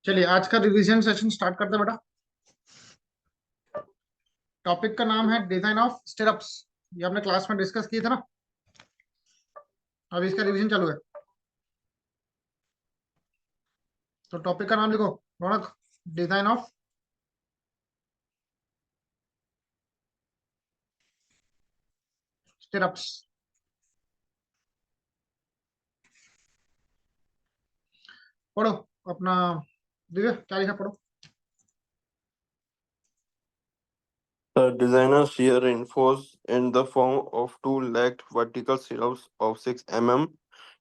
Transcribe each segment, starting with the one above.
चलिए आज का रिवीजन सेशन स्टार्ट करते हैं बेटा। टॉपिक का नाम है डिजाइन ऑफ स्टिरअप्स। ये आपने क्लास में डिस्कस किए थे ना। अभी इसका रिवीजन चालू है। तो टॉपिक का नाम लिखो रौनक। Design of स्टिरअप्स। पढ़ो अपना। दिव्य क्या लिखा पढ़ो। The designer shear reinforced in the form of two-legged vertical stirrups of 6 mm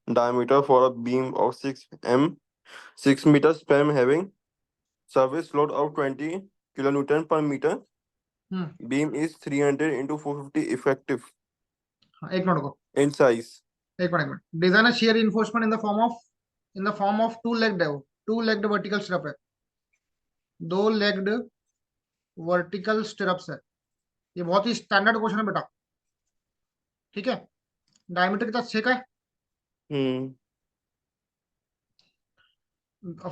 diameter for a beam of 6 m, 6 meter span having service load of 20 kilonewton per meter. Beam is 300 into 450 effective एक minute को। in size. एक minute designer share enforcement in the form of to legged vertical stirrup है। दो legged vertical स्टिरअप्स है। ये बहुत ही standard question है बेटा। ठीक है। डायमीटर कितना 6 का है। Hmm.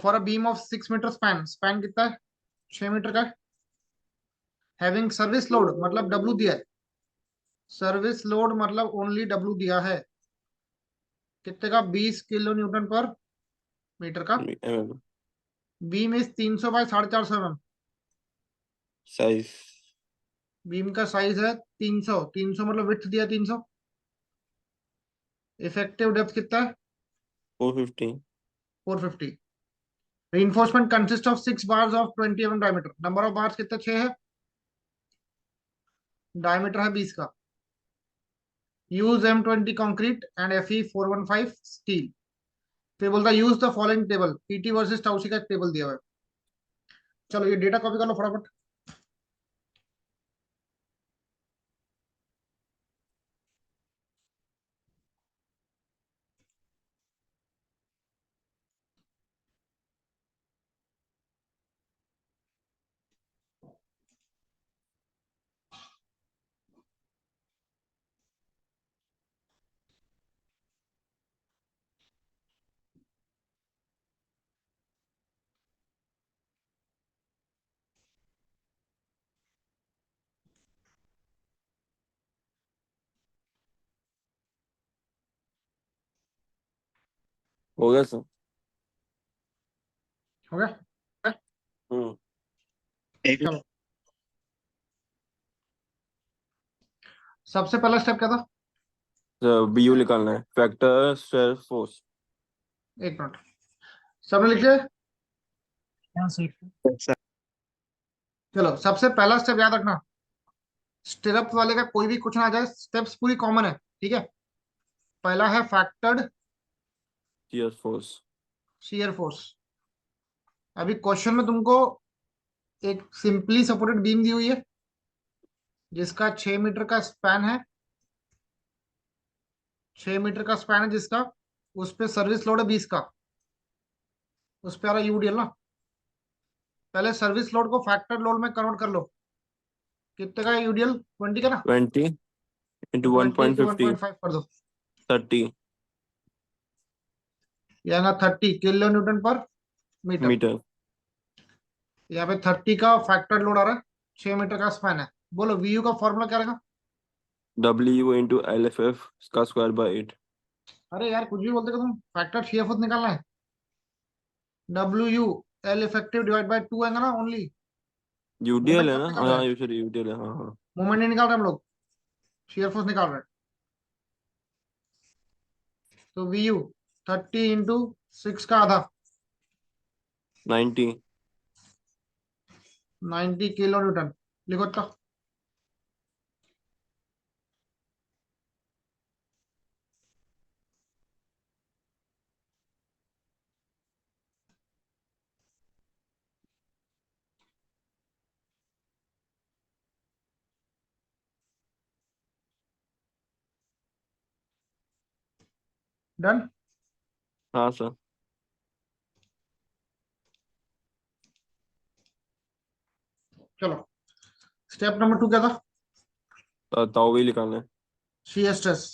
For a beam of 6 metre span. Span कितना है 6 मीटर का है। हैविंग सर्विस लोड मतलब डब्ल्यू दिया है। सर्विस लोड मतलब ओनली डब्ल्यू दिया है। कितने का 20 किलो न्यूटन पर मीटर का। Mm. Beam is 300 by 450 mm। Size beam का साइज है 300। 300 मतलब विड्थ दिया 300। इफेक्टिव डेप्थ कितना है 450. 450। reinforcement consist of 6 bars of 20 mm diameter. Number of bars कितना 6 है। डायमीटर है 20 का। Use M20 concrete and Fe415 steel. फिर बोलता है use the following table. PT versus टाउसी का एक टेबल दिया हुआ है। चलो ये डेटा कॉपी कर लो फटाफट। हो गया सर. हो गया। Hmm. चलो सबसे पहला स्टेप क्या था। BU निकालना है फैक्टर शेयर फोर्स. एक मिनट सबने लिख लिया। चलो सबसे पहला स्टेप याद रखना। स्टिरअप वाले का कोई भी क्वेश्चन आ जाए स्टेप्स पूरी कॉमन है। ठीक है। पहला है factored Shear force. Shear force. अभी क्वेश्चन में तुमको एक सिंपली सपोर्टेड बीम दी हुई है जिसका 6 मीटर का स्पैन है। 6 मीटर का स्पैन है जिसका। उस पे सर्विस लोड है 20 का। उस पे आ रहा यूडीएल ना। पहले सर्विस लोड को फैक्टर लोड में कन्वर्ट कर लो। कितने का है यूडीएल 20 का ना। 20 तो into 20 इंटू 1.50 1.5 कर दो। 30 यहाँ 30 kilo newton per metre. Metre. यहाँ पे 30 का फैक्टर लोड आ रहा है। 6 मीटर का स्पैन है। बोलो वीयू का फॉर्मूला क्या रहेगा। W into LFF का स्क्वायर बाय 8. अरे यार कुछ भी बोलते हो तुम। फैक्टर सीएफओ निकालना है। W U L effective divide by 2 आएगा ना ओनली। UDL मोमेंट है कब ना. निकाल रहे हाँ हैं। यूजुअली UDL है. हाँ हाँ. मोमेंट नहीं निकाल रहे हम लोग। शेयर फोर्स निकाल रहे हैं। तो वीयू 30 इंटू 6 का आधा 90. 90 किलो न्यूटन। लिखो तो। डन। हाँ सर. चलो स्टेप नंबर 2 क्या था। ताऊ भी निकालना है. Shear stress.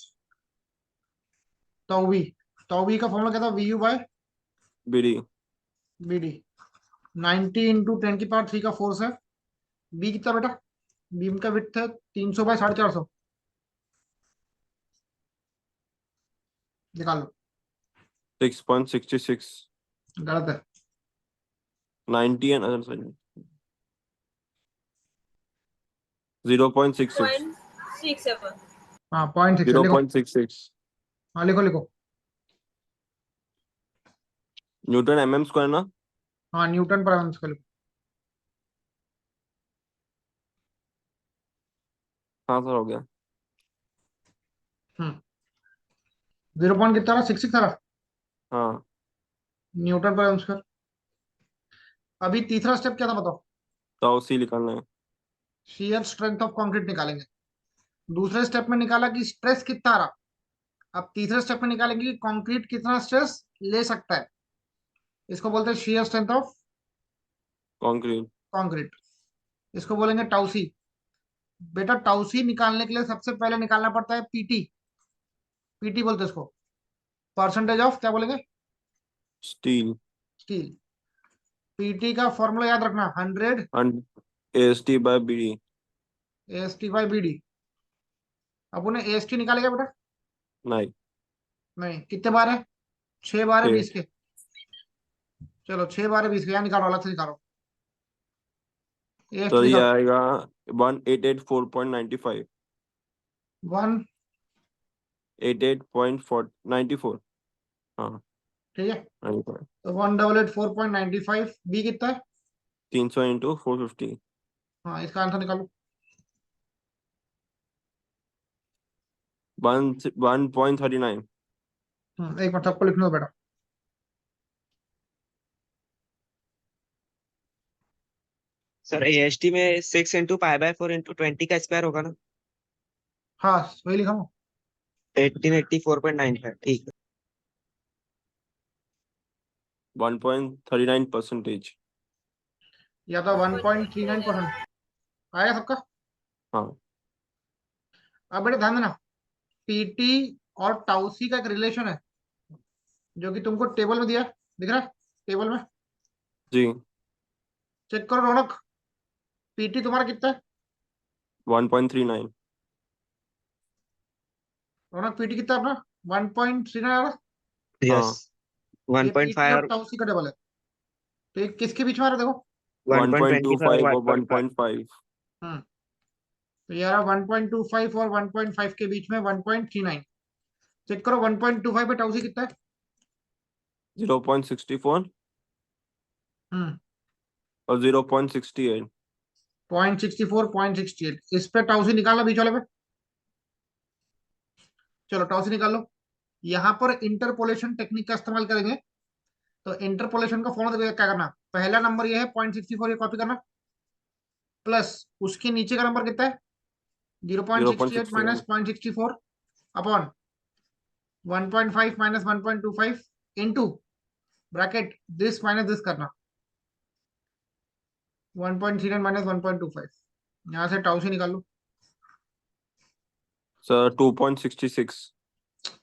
टॉवी। टॉवी का फॉर्मूला क्या था Vu by BD. BD. 90 into 10⁻³ का फोर्स है। बी कितना बेटा? बीम का विड्थ है 300 बाय 450। निकाल लो। 6.66 गलत है। 90 and other side 0.66 0.67 हाँ 0.6 लिखो। 0.66 हाँ लिखो लिखो। न्यूटन mm स्क्वायर ना। हाँ न्यूटन पर एम स्क्वायर लिखो। हाँ सर हो गया। 0 पॉइंट कितना रहा? 66 रहा। हाँ न्यूटन पर एम स्क्वायर। अभी तीसरा स्टेप क्या था बताओ? तो सी निकालना है। शियर स्ट्रेंथ ऑफ कंक्रीट निकालेंगे। दूसरे स्टेप में निकाला कि स्ट्रेस कितना आ रहा। अब तीसरे स्टेप में निकालेंगे कि कंक्रीट कितना स्ट्रेस ले सकता है। इसको बोलते हैं shear strength of concrete concrete. इसको बोलेंगे टाउसी। बेटा टाउसी निकालने के लिए सबसे पहले निकालना पड़ता है पीटी। पीटी बोलते हैं इसको, परसेंटेज ऑफ क्या बोलेंगे? Steel steel. पीटी का फॉर्मूला याद रखना, 100 and AST by BD। AST by BD. अब उन्हें AST निकालेगा बेटा? नहीं नहीं। कितने बार है? 6 बार है 6 20 के। चलो 6 बार है 20 के, यहाँ निकालो, अलग से निकालो। AST तो ये निकालो। आएगा 1884.95 1। 88.94 हाँ ठीक है, 95 तो 1884.95। बी कितना है? 300 इंटू 450 हाँ इसका आंसर निकालो। 1.39 एक मिनट सबको लिखना दो बेटा। सर AST में 6 इंटू π/4 इंटू 20 का स्क्वायर होगा ना। हाँ वही लिखा हूँ। 1884.95 ठीक है। 1.39%। या तो 1.39%। आया सबका? हाँ अब बेटा ध्यान देना, पीटी और टाउसी का एक रिलेशन है जो कि तुमको टेबल में दिया है। दिख रहा है टेबल में? जी चेक करो रौनक, पीटी तुम्हारा कितना है? 1.39 रौनक पीटी कितना है अपना? 1.39 आ रहा है। यस हाँ ये पीटी 1.5 और और टाउसी का टेबल है। तो ये किसके बीच में आ रहा है देखो? 1.25 और 1.25 और 1.5। 1.5 हम्म तो ये आ रहा 1.25 और 1.5 के बीच में 1.39। चेक करो 1.25 पे टाउसी कितना है? 0.64 हम्म और 0.68 0.64 0.68। इस पे टाउसी निकालना बीच वाले पे। चलो टाउसी निकाल लो। यहाँ पर इंटरपोलेशन टेक्निक का इस्तेमाल करेंगे। तो इंटरपोलेशन का फॉर्मूला क्या करना? पहला नंबर ये है 0.64, ये कॉपी करना, प्लस उसके नीचे का नंबर कितना है? 0.68 minus 0.68 0.64 upon 1.5 minus 1.25 into bracket this minus this करना, 1.39 माइनस 1.25। यहाँ से टाउ से निकाल लो। सर 2.66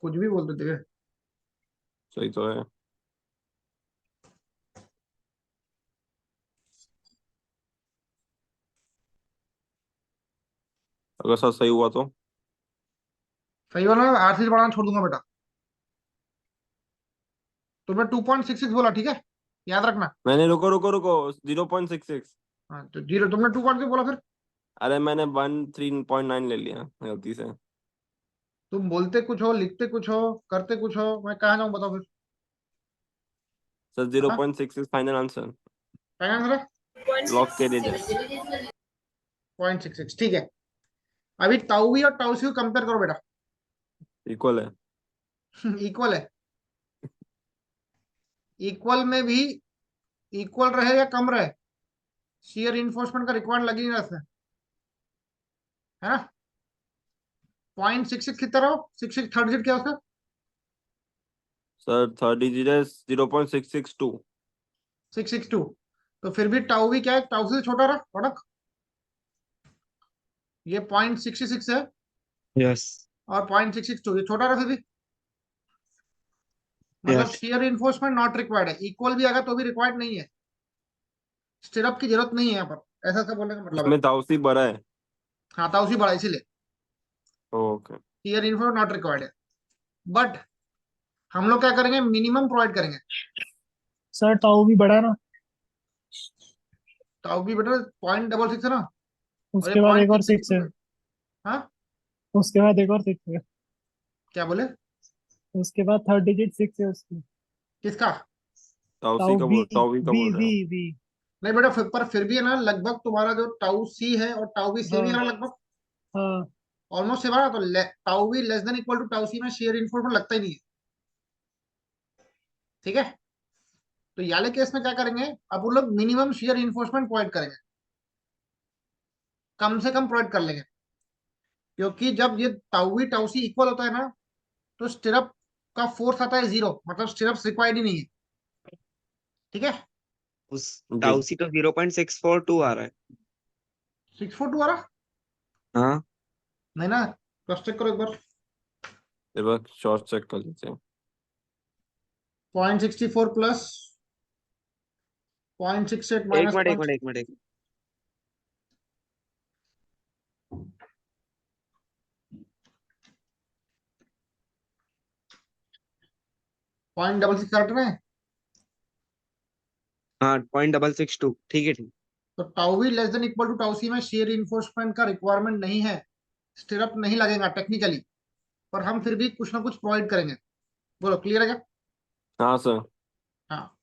कुछ भी बोल देते हैं। सही तो है। अगर सर सही हुआ तो सही वाला आरसी से बढ़ाना छोड़ दूंगा बेटा। तुमने 2.66 बोला, ठीक है, याद रखना। मैंने रुको रुको रुको 0.66 हाँ तो जीरो, तुमने 2 बोला फिर। अरे मैंने 13.9 ले लिया गलती से। तुम बोलते कुछ हो, लिखते कुछ हो, करते कुछ हो, मैं कहाँ जाऊँ बताओ फिर? Sir 0.66 final answer final answer है लॉक के दीजिए। 0.66, ठीक है। अभी टाउवी और टाउसी को कंपेयर करो बेटा। इक्वल है। इक्वल है। इक्वल में भी इक्वल रहे या कम रहे, शियर इन्फोर्समेंट का रिक्वायर्ड लग ही नहीं रहा इसमें, है ना? 0.66 कितना रहो? 66 थर्ड डिजिट क्या है उसका? सर थर्ड डिजिट है 0.662 662। तो फिर भी टाउवी क्या है? टाउसी से छोटा रहा प्रोडक्ट। ये 0.66 है यस और 0.662 ये छोटा रहा फिर भी। मतलब yes shear enforcement not required है। इक्वल भी आएगा तो भी रिक्वायर्ड नहीं है। स्टिरअप की जरूरत नहीं है यहाँ पर, ऐसा सब बोलने का मतलब है। इसमें ताउसी बड़ा है। हाँ था उसी बड़ा, इसीलिए okay. Year info not required है। बट हम लोग क्या करेंगे, मिनिमम प्रोवाइड करेंगे। सर टाउ भी बड़ा है ना। तो भी बेटा 0.66 है ना, और ये उसके बाद एक और 6 है। 0.6। हाँ उसके बाद एक और 6 है। क्या बोले, उसके बाद थर्ड डिजिट 6 है उसकी। किसका? टाउ बी, ताउवी का वी बोल रहे वी हैं। वी। नहीं बेटा, पर फिर भी है ना, लगभग तुम्हारा जो टाउ सी है और टाउ बी सेम ही है हाँ ना, लगभग हाँ। ऑलमोस्ट सेम है ना। तो tau B less than equal to tau C में शेयर इन्फोर्समेंट लगता ही नहीं है। ठीक है, तो ये वाले केस में क्या करेंगे, अब उन लोग मिनिमम शेयर इन्फोर्समेंट प्रोवाइड करेंगे, कम से कम प्रोवाइड कर लेंगे। क्योंकि जब ये टाउ बी टाउ सी इक्वल होता है ना, तो स्टिरअप का फोर्स आता है 0, मतलब स्टिरअप रिक्वायर्ड ही नहीं है। ठीक है, उस जी। टाउसी तो 0.642 आ रहा है। 642 आ रहा? हाँ नहीं ना, क्रॉस चेक करो एक बार। एक बार शॉर्ट चेक कर लेते हैं। 0.64 प्लस 0.68 एक माइनस मिनट एक पॉइंट। मिनट एक मिनट एक 0.66 करेक्ट में। हाँ 0.662 ठीक है ठीक। तो tau B less than equal to tau C में शेयर इन्फोर्समेंट का रिक्वायरमेंट नहीं है, स्टिरअप नहीं लगेगा टेक्निकली, पर हम फिर भी कुछ ना कुछ प्रोवाइड करेंगे। बोलो क्लियर है क्या? हाँ सर। हाँ,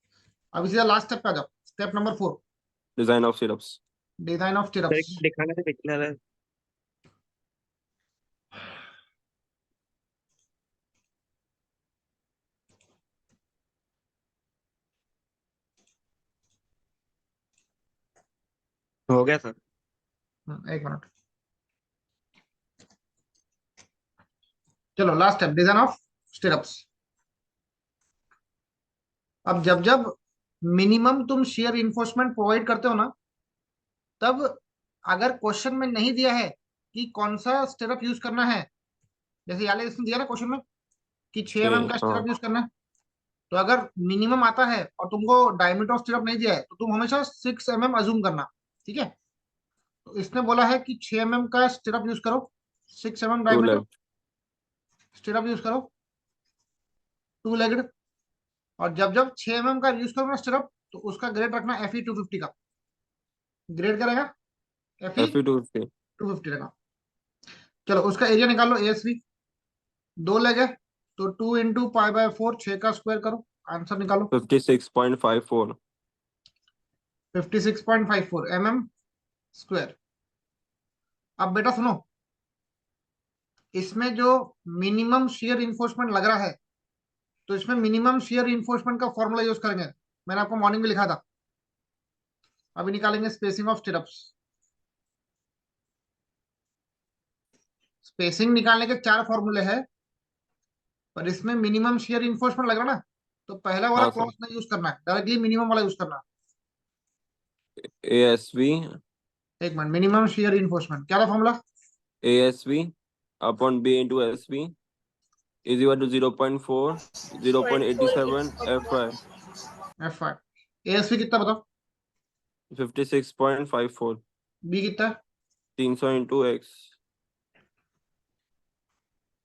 अब सीधा लास्ट स्टेप पे आ जाओ, step number 4, design of stirrups. Design of sir stirrups. एक मिनट दिखाना था पिछला। हो गया सर। एक मिनट, चलो लास्ट स्टेप, डिजाइन ऑफ स्टिरअप्स। अब जब जब मिनिमम तुम शेयर इन्फोर्समेंट प्रोवाइड करते हो ना, तब अगर क्वेश्चन में नहीं दिया है कि कौन सा स्टिरअप यूज करना है, जैसे याले इसने दिया ना क्वेश्चन में कि 6 mm का हाँ। स्टिरअप यूज करना है, तो अगर मिनिमम आता है और तुमको डायमीटर ऑफ स्टिरअप नहीं दिया है, तो तुम हमेशा 6 mm अज्यूम करना। ठीक है, तो इसने बोला है कि 6 mm का स्टिरअप यूज करो, 6 mm two diameter leg. Stirrup use करो, टू लेग्ड। और जब जब 6 mm का यूज करो ना स्टिरअप, तो उसका ग्रेड रखना FE 250 का। ग्रेड करेगा FE FE 250। 250 रखा। चलो उसका एरिया निकाल लो, ASV। 2 लेग है, तो 2 × π/4, 6 का स्क्वायर करो, आंसर निकालो। 56.54। 56.54 mm²। अब बेटा सुनो, इसमें जो मिनिमम शेयर इन्फोर्समेंट लग रहा है, तो इसमें मिनिमम शेयर इन्फोर्समेंट का फॉर्मूला यूज करेंगे। मैंने आपको मॉर्निंग में लिखा था। अभी निकालेंगे स्पेसिंग ऑफ स्टिरअप्स। स्पेसिंग निकालने के 4 फॉर्मूले हैं, पर इसमें मिनिमम शेयर इन्फोर्समेंट लग रहा है ना, तो पहला वाला हाँ सर। क्लॉज नहीं यूज करना है, डायरेक्टली मिनिमम वाला यूज करना ASV। है। एक मिनट, मिनिमम शेयर इन्फोर्समेंट क्या था formula? ASV upon B into SB is equal to 0.4, 0.87 FI। ASV कितना बताओ? 56.54। बी कितना है? 300 इंटू एक्स।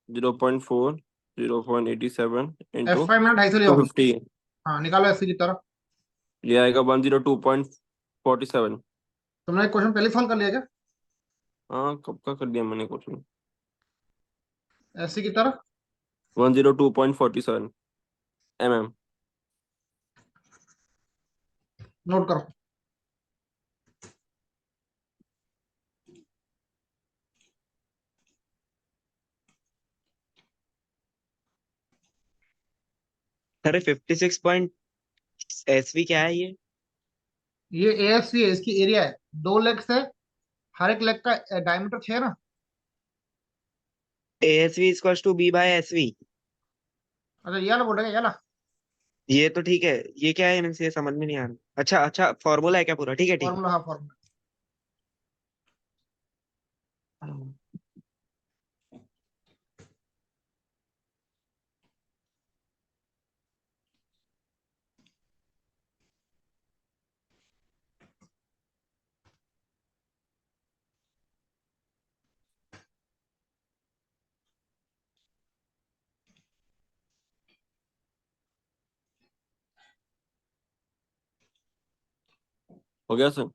0.4, 0.87 इंटू F5 में 250 ले टू आओगे। फिफ्टी हाँ निकालो एसवी कितना रहा। ये आएगा 102.47। तुमने क्वेश्चन पहले सॉल्व कर लिया क्या? हाँ कब का कर दिया मैंने क्वेश्चन। एससी कितना रहा? 102.47 mm। नोट करो। अरे 56 पॉइंट एसवी क्या है ये? ये एएसवी है, इसकी एरिया है। 2 लेग्स है, हर एक लेग का डायमीटर 6 है ना। ASV equals to B by SV. अच्छा ये वाला बोल रहे हैं, ये तो ठीक है। ये क्या है, इनसे समझ में नहीं आ रहा। अच्छा अच्छा फॉर्मूला है क्या पूरा? ठीक है ठीक फॉर्मूला, हाँ फॉर्मूला। है। हो गया सर?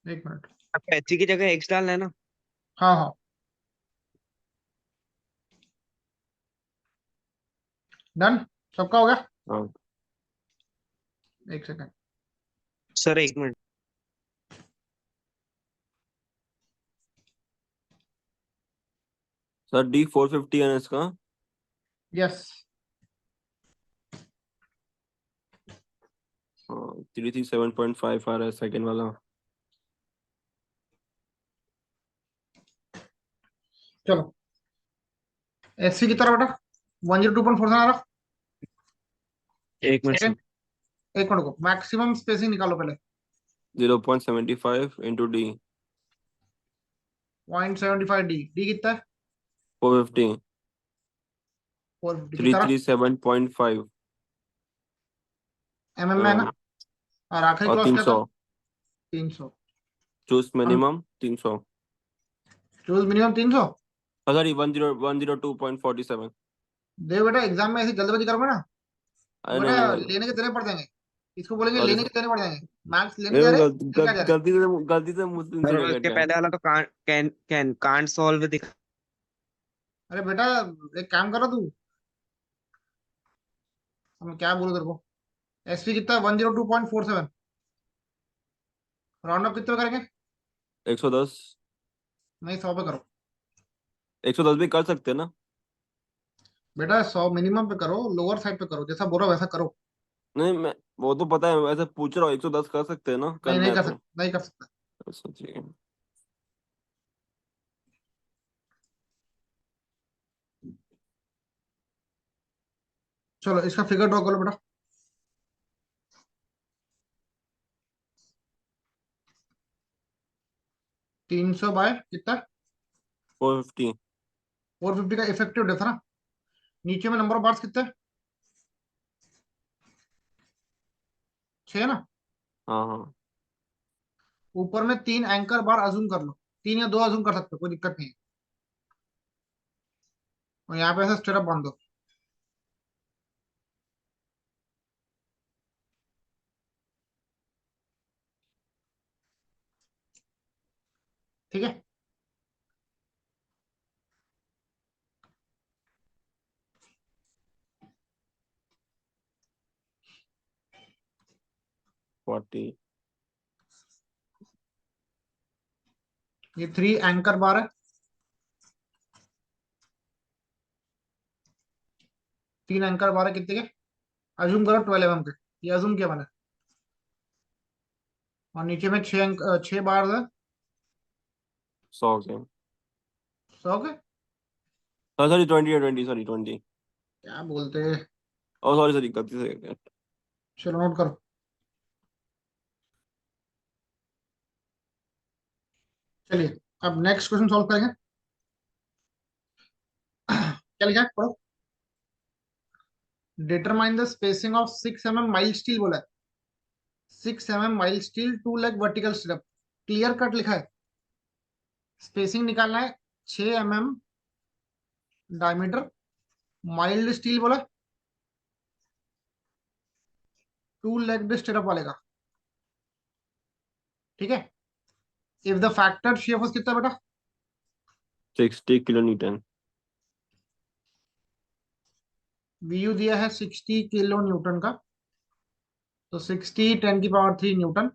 एक मिनट। आपको एच की जगह एक्स डालना है ना? हाँ हाँ, डन, सबका हो गया। हाँ एक सेकंड। सर एक मिनट। सर, D450 है ना इसका? यस, हाँ, 337.5 आ रहा है सेकंड वाला। चलो एससी की तरफ बेटा 102.47 आ रहा। एक मिनट सर। सेकंड, एक मिनट को मैक्सिमम स्पेसिंग निकालो पहले। 0.75 इंटू D। 0.75 डी, डी कितना है? 450। 450 की तरफ 337.5 एमएम में है ना। mm। और आखिरी और क्लॉज क्या था? 300। 300। Choose minimum 300। Choose minimum 300। Sorry, 102.47। देख बेटा एग्जाम में ऐसी जल्दबाजी करोगे ना तो अरे नहीं बेटा नहीं, लेने के देने पड़ जाएंगे। इसको बोलेंगे सॉरी लेने सर। के देने पड़ जाएंगे। मैथ्स लेने नहीं जा नहीं, रहे लेके आ जा रहे। गलती से मुझसे सर हो और गया इसके क्या? पहले वाला तो कांट सॉल्व दिखा। अरे बेटा एक काम करो तू, हम क्या बोलूं तेरे को। एसपी कितना है? 102.47। राउंड अप कितने पे करेंगे? 110। नहीं 100 पे करो। 110 भी कर सकते हैं ना? बेटा 100 मिनिमम पे करो, लोअर साइड पे करो, जैसा बोलो वैसा करो। नहीं, मैं वो तो पता है, वैसे पूछ रहा हूँ। 110 कर सकते हैं ना, नहीं करना नहीं है कर तो। सकता, नहीं कर सकता। अच्छा ठीक है। चलो इसका फिगर ड्रॉ करो बेटा। तीन सौ बाय कितना? 450। 450 का इफेक्टिव डेथ ना। नीचे में नंबर ऑफ बार्स कितने? 6 ना। हाँ हाँ। ऊपर में 3 एंकर बार अजूम कर लो। 3 या 2 अजूम कर सकते हो, कोई दिक्कत नहीं है। और यहाँ पे ऐसा स्टेटअप बांध दो। ठीक है। फोर्टी। ये 3 एंकर बार है। 3 एंकर बार है कितने के? अजूम करो 12 mm के। ये अजूम किया मैंने। और नीचे में 6 बार है। 100 के। 100 के। Sorry, 20 sorry 20। क्या बोलते हैं? ओ सॉरी सॉरी, गलती से हो गया। चलो नोट करो। चलिए अब नेक्स्ट क्वेश्चन सॉल्व करेंगे। क्या लिखा है पढ़ो। Determine the spacing of 6 mm mild steel बोला है। 6 mm mild steel 2 leg vertical strip. Clear cut लिखा है। स्पेसिंग निकालना है 6 mm डायमीटर। माइल्ड स्टील बोला, 2 लेग्ड स्टिरअप वाले का। ठीक है। If the factor shear force कितना बेटा? 60 kN। वीयू दिया है 60 kN का। तो 60 × 10³ न्यूटन।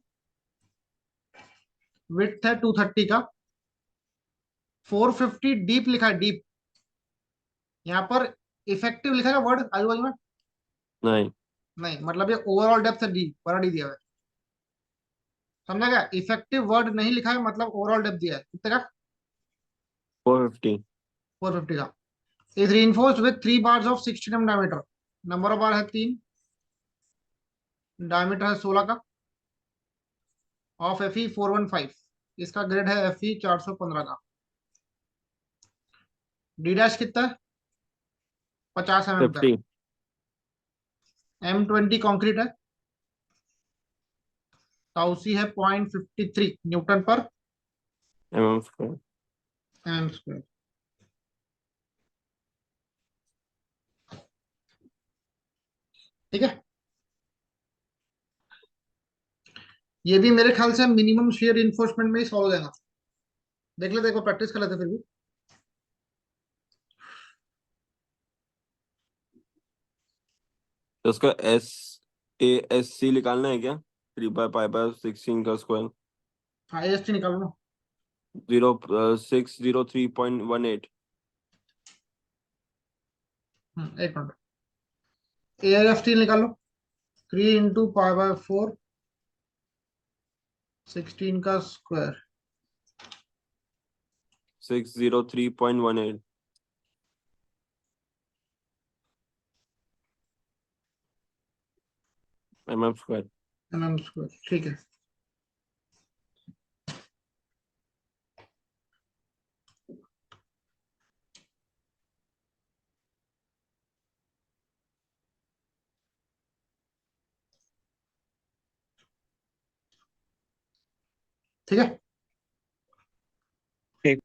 विड्थ है 230 का। 450 डीप लिखा है, डीप। यहाँ पर इफेक्टिव लिखा है वर्ड आजू बाजू में? नहीं। नहीं, मतलब ये ओवरऑल डेप्थ है डी, बड़ा डी दिया हुआ है। समझा क्या? इफेक्टिव वर्ड नहीं लिखा है, मतलब ओवरऑल डेप्थ दिया है कितने का? 450। 450 का। Is reinforced with 3 bars of 16 mm diameter। Number of बार है 3, डायमीटर है 16 का। Of FE 415। इसका ग्रेड है FE 415 का। डी डैश कितना है? 50 mm का। 50 M20 कंक्रीट है। ताउसी है 0.53 newton per mm²। M square. ठीक है। ये भी मेरे ख्याल से मिनिमम शेयर इन्फोर्समेंट में ही सॉल्व हो जाएगा। देख लेते, एक बार प्रैक्टिस कर लेते फिर भी। तो उसका ASC निकालना है क्या? 3 पाई 16 का स्क्वायर। हाँ AST निकालो ना। 0603.18। एक मिनट, AIST निकालो। 3 × π/4 16 का स्क्वायर। 603.18 mm²। mm², ठीक है। ठीक है। ठीक।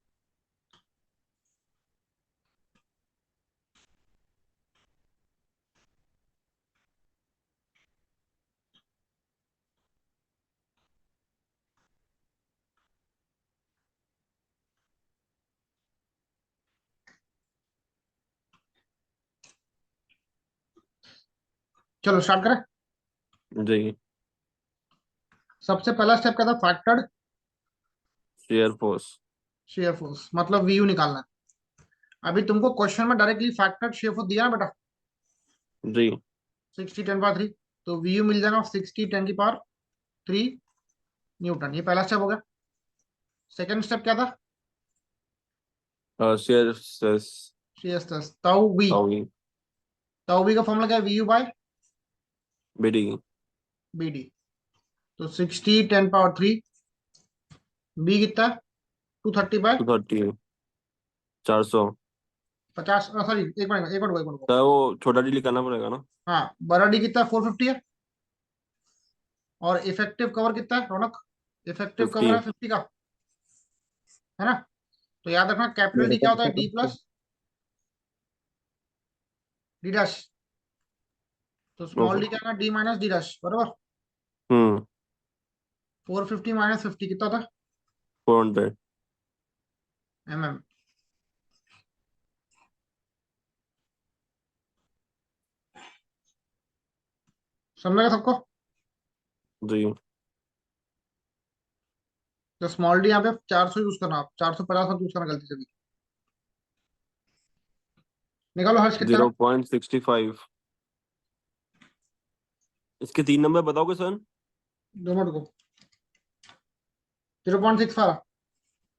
चलो स्टार्ट करें। जी। सबसे पहला स्टेप क्या था? Factored shear force. Shear force, मतलब VU निकालना है। अभी तुमको क्वेश्चन में डायरेक्टली फैक्टर्ड शेयर फोर्स दिया ना बेटा, जी। 60 10 पावर 3। तो VU मिल जाएगा 60 10 की पावर 3 न्यूटन। ये पहला स्टेप हो गया। सेकंड स्टेप क्या था? Shear stress. शेयर स्ट्रेस ताऊ वी। होगी। ताऊ वी का फॉर्मूला क्या है? VU/BD। BD। तो 60 10 पावर 3, बी कितना है? 230/50। 230। 400। सॉरी, एक मिनट। तो वो छोटा डी लिखाना पड़ेगा ना? हाँ, बड़ा डी कितना है? 450 है। और इफेक्टिव कवर कितना है रौनक? Effective cover 50। है 50 का, है ना? तो याद रखना, कैपिटल डी क्या होता है? D+D'। तो स्मॉल डी क्या है? D-D', बराबर। हम्म। 450 - 50 कितना होता 400। है? mm। समझेगा सबको? जी। तो स्मॉल डी यहाँ पे 400 यूज करना, आप 450 मत यूज करना गलती से भी। निकालो हर्ष, कितना है? 0.65। इसके 3 नंबर बताओगे सर? 2 मिनट को। 0.65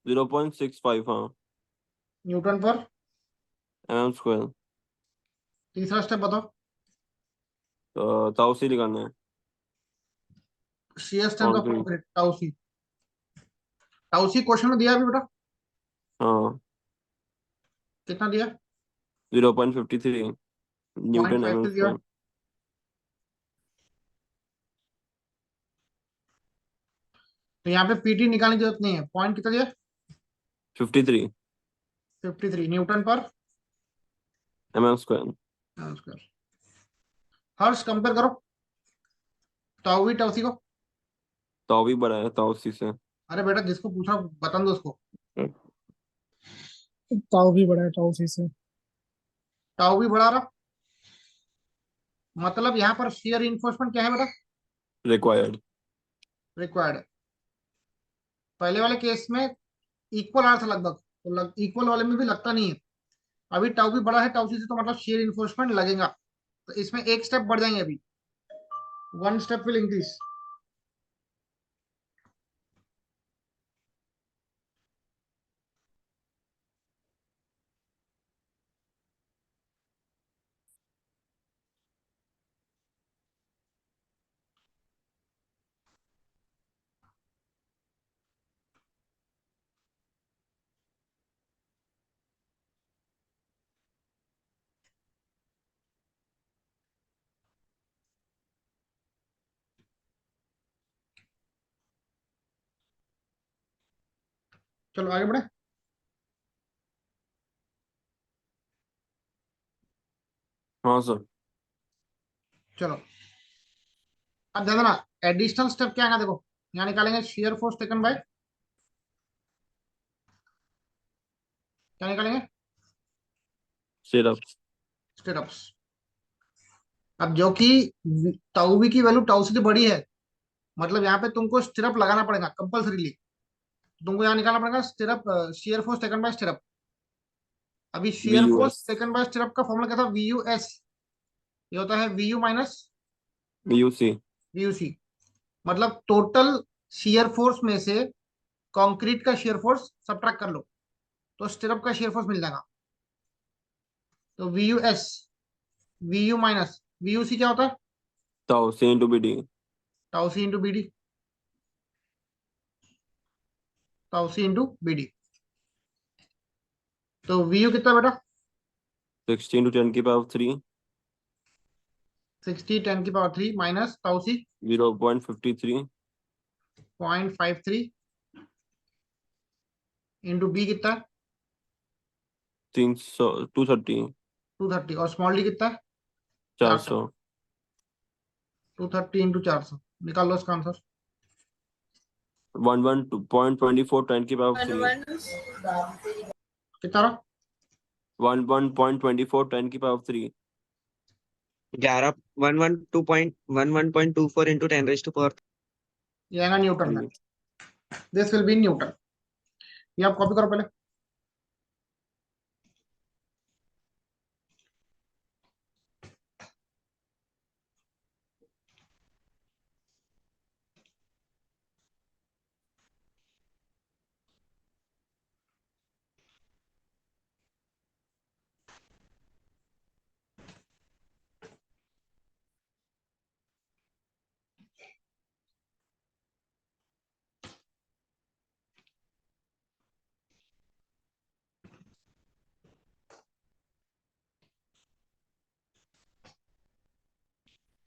0.65, हाँ। Newton per. mm²। तीसरा स्टेप बताओ। ताऊ सी निकालना है। CS टेन का कौन सी? फॉर्म टाउ सी। टाउ सी क्वेश्चन में दिया है अभी बेटा। हाँ। कितना दिया? 0.53 न्यूटन 0.5 दिया है। mm²। तो यहाँ पे PT निकालने की जरूरत नहीं है। पॉइंट कितना दिया? 53 53 न्यूटन पर mm²। स्क्वायर। हर्ष कंपेयर करो टाउ सी को। ताऊ भी बड़ा है ताऊ सी से। अरे बेटा, जिसको पूछा बता दो उसको। ताऊ भी बड़ा है ताऊ सी से। टाउ भी बढ़ा रहा, मतलब यहाँ पर शियर इन्फोर्समेंट क्या है बेटा? रिक्वायर्ड। रिक्वायर्ड। पहले वाले केस में इक्वल आ रहा था लगभग, तो इक्वल वाले में भी लगता नहीं है। अभी टाउ भी बड़ा है टाउ सी से, तो मतलब शियर इन्फोर्समेंट लगेगा। तो इसमें एक स्टेप बढ़ जाएंगे अभी। 1 स्टेप विल इंक्रीज। चलो आगे बढ़े। हाँ सर। चलो अब ध्यान देना, एडिशनल स्टेप क्या है ना, देखो। यहाँ निकालेंगे shear force taken by, क्या निकालेंगे? Stirrups. स्टिरअप्स। अब जो कि टाउ बी की वैल्यू टाउ सी से बड़ी है, मतलब यहाँ पे तुमको स्टिरअप लगाना पड़ेगा कंपल्सरीली। तुमको यहाँ निकालना पड़ेगा stirrup, shear force taken by stirrup. अभी shear force VUS. Taken by stirrup का फॉर्मूला क्या था? V U S. ये होता है V U minus VUC. V U C. मतलब टोटल शियर फोर्स में से कंक्रीट का शियर फोर्स सब्ट्रैक्ट कर लो तो स्टिरअप का शियर फोर्स मिल जाएगा। तो V U S, V U minus V U C क्या होता है? Tau C into BD. Tau C into B D, tau C into B D. तो वी यू कितना बेटा? 16 to 10 की power 3. 60 10 की पावर 3 माइनस टाउ सी 0.53. 0.53 इंटू बी कितना है? 300. 230. 230। और स्मॉल डी कितना है? 400। 400. 230 इंटू 400, निकाल लो इसका आंसर। 11.24 10 की power 3. कितना रहा? 11.24 10 की power 3. 11.24 into 10 raised to power। ये आएगा न्यूटन में। This will be Newton. ये आप कॉपी करो पहले।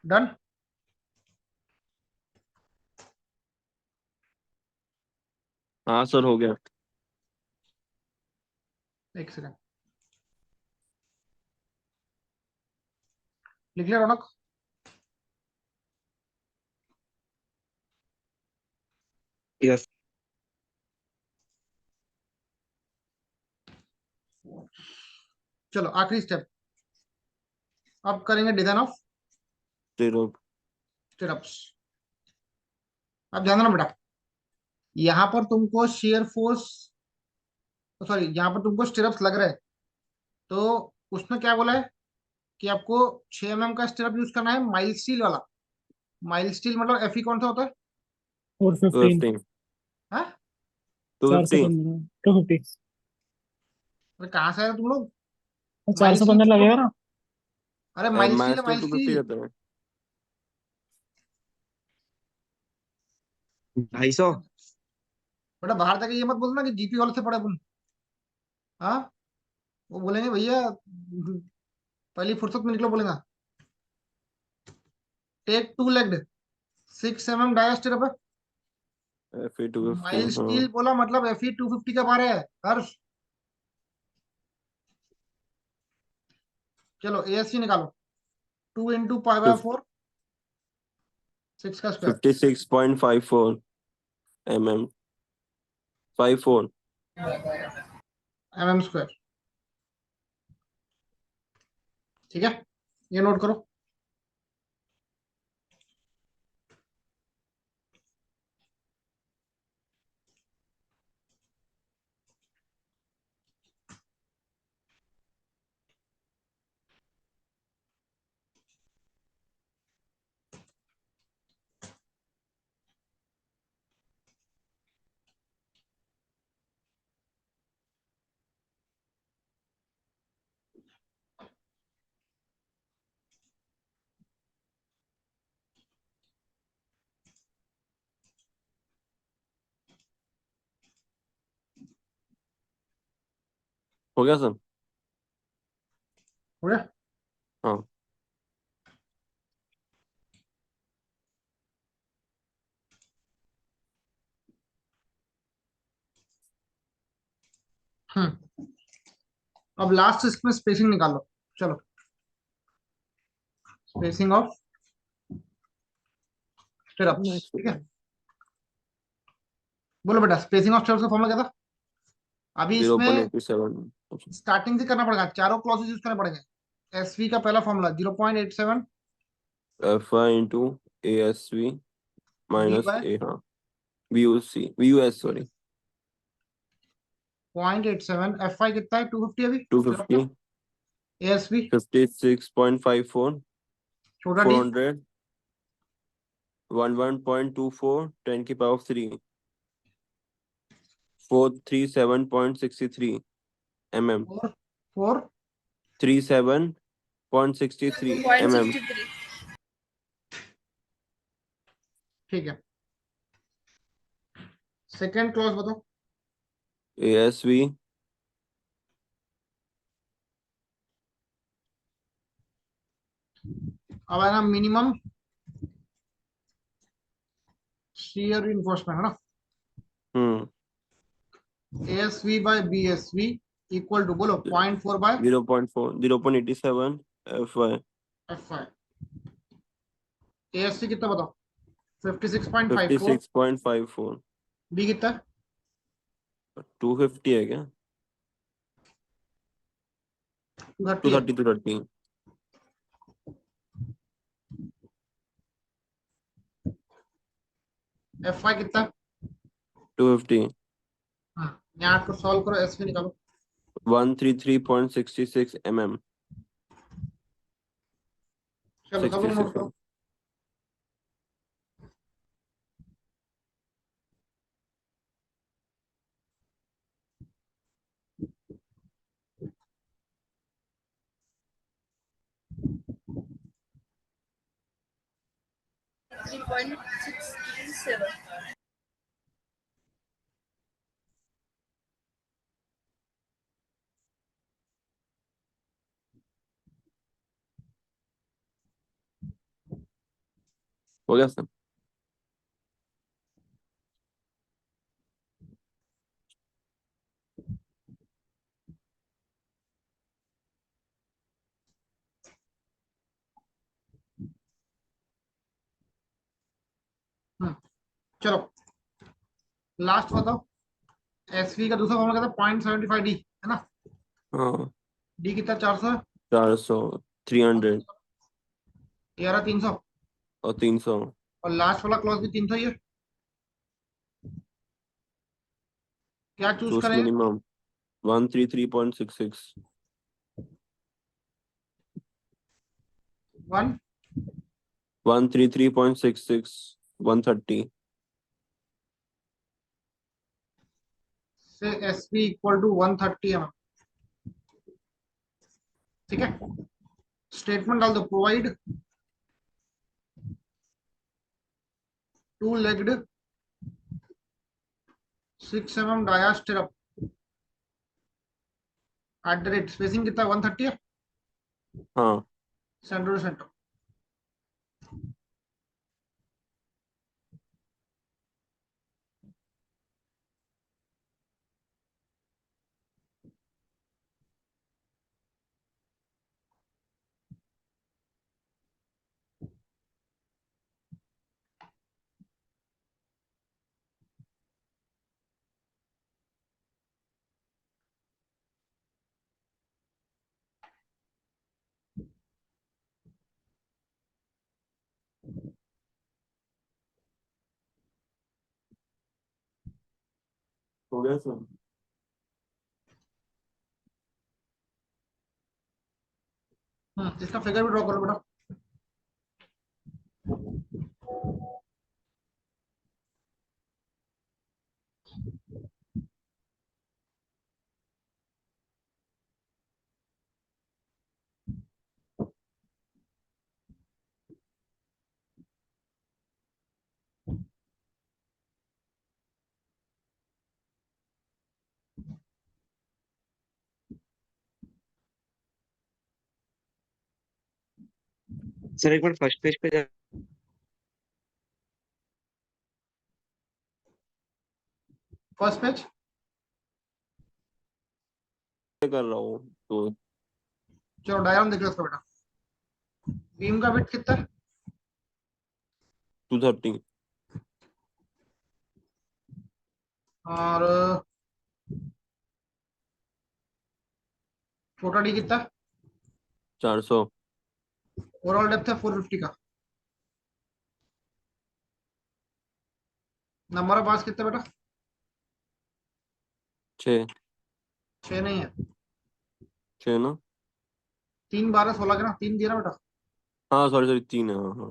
डन। हाँ सर हो गया। एक सेकंड, लिख लिया रौनक? यस। चलो आखिरी स्टेप, अब करेंगे डिजाइन ऑफ Stirrup. स्टिरअप्स। अब ध्यान देना बेटा, यहाँ पर तुमको शेयर फोर्स, सॉरी यहाँ पर तुमको स्टिरअप्स लग रहे हैं, तो उसने क्या बोला है कि आपको 6 mm का स्टिरअप यूज करना है, माइल स्टील वाला। माइल स्टील मतलब एफई कौन सा होता है? 415। 215. हाँ? 215. 415 250। अरे कहाँ से आए हो तुम लोग? चार माइल सौ स्टील पंद्रह बोलो। लगेगा ना। अरे माइल स्टील है, Master माइल 250 स्टील। रहता है। 250। बेटा बाहर जाके ये मत बोलना कि जीपी वाले से पढ़े अपन। हाँ, वो बोलेंगे भैया पहली फुर्सत में निकलो, बोलेगा take two legged 6 mm dia stirrup है। FE 250. माइल हाँ स्टील बोला मतलब एफई 250 का बारे है हर्ष। चलो एएससी निकालो, 2 इंटू पाई बाय 4, 6 का स्क्वायर 56.54 mm. 54. mm square. ठीक है, ये नोट करो। हो गया सर। हो गया? हाँ अब लास्ट इसमें स्पेसिंग निकालो। चलो स्पेसिंग ऑफ स्टिरअप्स, ठीक है। बोलो बेटा, स्पेसिंग ऑफ स्टेप्स का फॉर्मूला क्या था? अभी जीरो पॉइंट इसमें एटी सेवन स्टार्टिंग से करना पड़ेगा, चारों क्लॉसेस यूज करने पड़ेंगे। एसवी का पहला formula 0.87 F I into A S V B minus by A, हाँ, V U C V U S sorry 0.87। F I कितना है? 250 अभी टू स्टेप का। फिफ्टी एएसवी 56.54 छोटा डी 400 11.24 10 की पावर 3 437.63 mm 4 37.63 mm 0.63. ठीक है। सेकेंड क्लॉज बताओ। ASV अब आएगा मिनिमम shear reinforcement, है ना? ASV by BSV equal to, बोलो, 0.4 बाय 0.4 0.87 FY एफ आई। एएसवी कितना बताओ? 56.54। 56.54 बी कितना है? 250 है क्या? 230 है। 230 एफ आई कितना है? 250 हाँ, यहाँ को सॉल्व करो, एसवी निकालो। 133.66 mm चलो सब लोग नोट 66 करो। Three point 67. हो गया सर? चलो लास्ट बताओ। एसवी का दूसरा फॉर्मूला कहता है 0.75 डी, है ना? हाँ, डी कितना? 400 है। 400 300 ये आ रहा 300। और 300 और लास्ट वाला क्लॉज भी 300 ही है। क्या चूज तो करें? मिनिमम 133.66 1 133.66 130 से एसवी इक्वल टू 130 है। ठीक है, स्टेटमेंट डाल दो। Provide two legged 6 mm dia stirrup at the rate, spacing कितना? 130 है, हाँ, सेंटर टू सेंटर। हो गया सर? इसका फिगर भी ड्रॉ करो बेटा। सर एक बार फर्स्ट पेज पे जा। फर्स्ट पेज कर रहा हूँ तो चलो डायग्राम देख लो इसका बेटा। बीम का विड्थ कितना है? 230 और छोटा डी कितना? 400। ओवरऑल डेप्थ है 450 का। नंबर ऑफ बार्स कितने बेटा? 6। 6 नहीं है, 6 ना? 3 12 16 के ना, 3 दिया ना बेटा। हाँ सॉरी सॉरी, 3 है, हाँ हाँ।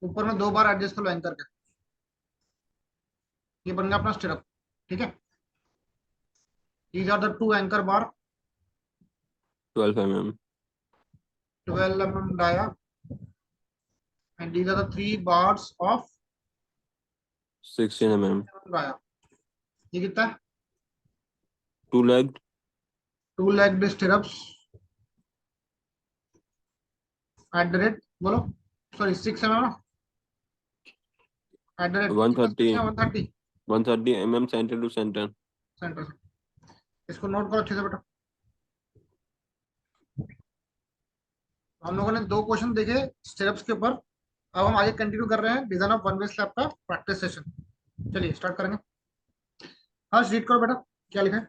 ऊपर में 2 बार एडजस्ट कर लो एंकर के। ये बन गया अपना स्टिरअप, ठीक है। These are the 2 anchor bar, 12 mm। 12 mm dia, and these are the 3 bars of 16 mm। dia. ये कितना है? 2 legged। 2 legged stirrups at the rate, बोलो, सॉरी 6 mm ना, at the rate 130। 130 130 mm center to center। Centre से। इसको note करो अच्छे से बेटा। हम लोगों ने 2 क्वेश्चन देखे स्टिरअप्स के ऊपर। अब हम आगे कंटिन्यू कर रहे हैं design of one way slab का प्रैक्टिस सेशन। चलिए स्टार्ट करेंगे। हाँ रीड करो बेटा, क्या लिखा है?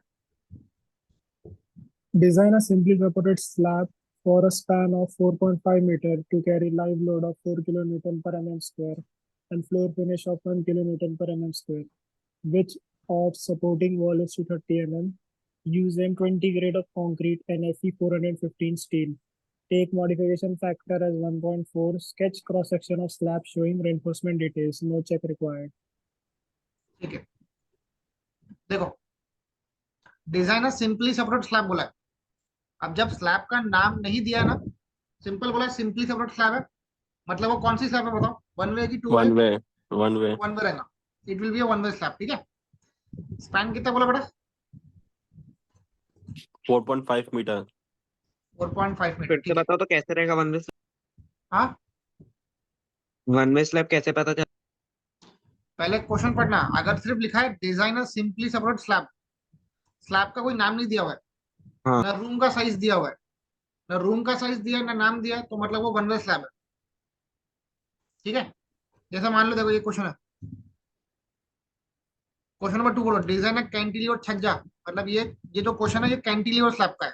Design a simply supported slab for a span of 4.5 meter to carry live load of 4 kilonewton per mm square and floor finish of 1 kilonewton per mm square, which of supporting wall is 230 mm. Use M20 grade of concrete and Fe 415 steel. Take modification factor as 1.4. Sketch cross section of slab showing reinforcement details. No check required. ठीक है, देखो designer simply separate slab बोला है। अब जब slab का नाम नहीं दिया है ना, सिंपल बोला सिंपली सेपरेट स्लैब है, मतलब वो कौन सी स्लैब है बताओ? वन वे की two way? 1 way। 1 way। One way रहेगा, it will be a one way slab, ठीक है। स्पैन कितना बोला बेटा? 4.5 मीटर। 4.5 मीटर, फिर से ठीक है। बताओ तो कैसे रहेगा हाँ वन वे स्लैब कैसे पता चल? पहले क्वेश्चन पढ़ना, अगर सिर्फ लिखा है designer simply separate slab, slab का कोई नाम नहीं दिया हुआ है, हाँ ना रूम का साइज दिया हुआ है, ना रूम का साइज दिया है ना नाम दिया है, तो मतलब वो वन वे स्लैब है, ठीक है। जैसा मान लो, देखो ये क्वेश्चन है, क्वेश्चन नंबर 2 बोलो डिजाइनर कैंटिलीवर छज्जा, मतलब ये जो क्वेश्चन है ये कैंटिलीवर स्लैब का है,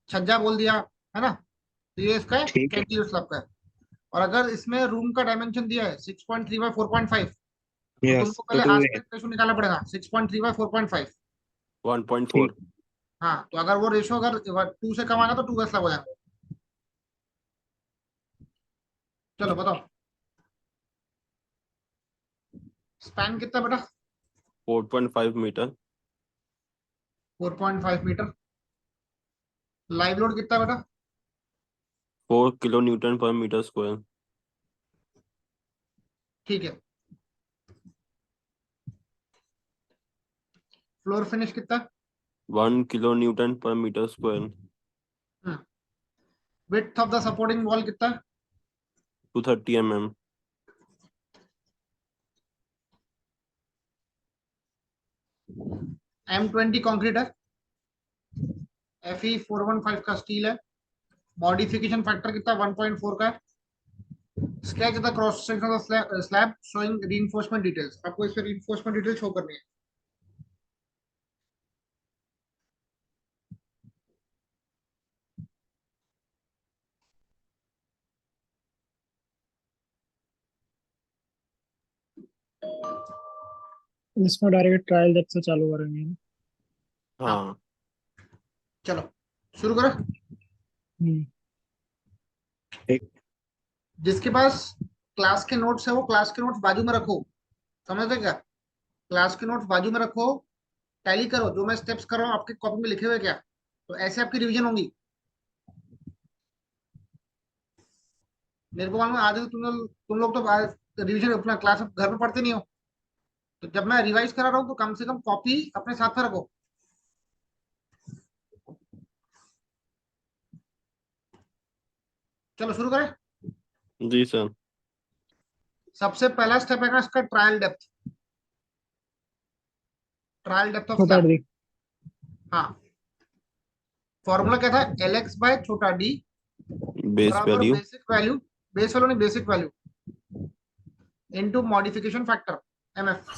छज्जा बोल दिया है ना, तो ये इसका है ठीक है। कैंटिलीवर स्लैब का है। और अगर इसमें रूम का डायमेंशन दिया है 6.3 बाय 4.5, तो यस तुमको तो पहले टू है। आस्पेक्ट रेशो निकालना पड़ेगा 6.3 बाय 4.5। 1.4। हाँ तो अगर वो रेशो अगर 2 से कम आएगा तो 2 स्लैब हो जाएगा। चलो बताओ स्पैन कितना बेटा? 4.5 मीटर। 4.5 मीटर। लाइव लोड कितना बेटा? 4 kilo newton per metre square. ठीक है। फ्लोर फिनिश कितना? 1 kilo newton per metre square. Width of the supporting wall कितना? 230 mm। M20 कंक्रीट है, Fe 415 का स्टील है, मॉडिफिकेशन फैक्टर कितना? 1.4 का है। Sketch the cross section of slab showing reinforcement details, आपको इसमें रीइंफोर्समेंट डिटेल शो करनी है। इसमें डायरेक्ट ट्रायल डेप्थ से चालू करेंगे ना? हाँ। चलो शुरू करो। हम्म। जिसके पास क्लास के नोट्स है वो क्लास के नोट्स बाजू में रखो, समझते क्या? क्लास के नोट्स बाजू में रखो, टैली करो जो मैं स्टेप्स कर रहा हूँ आपकी कॉपी में लिखे हुए क्या, तो ऐसे आपकी रिवीजन होंगी। मेरे को मालूम है आधे तो तुम लोग तो रिवीजन अपना क्लास घर में पढ़ते नहीं हो, तो जब मैं रिवाइज करा रहा हूँ तो कम से कम कॉपी अपने साथ में रखो। चलो शुरू करें। जी सर। सबसे पहला स्टेप है इसका trial depth, trial depth of छोटा स्लैब। डी। हाँ फॉर्मूला क्या था? LX बाय छोटा डी बेस बराबर value basic value, base value नहीं basic value into modification factor MF.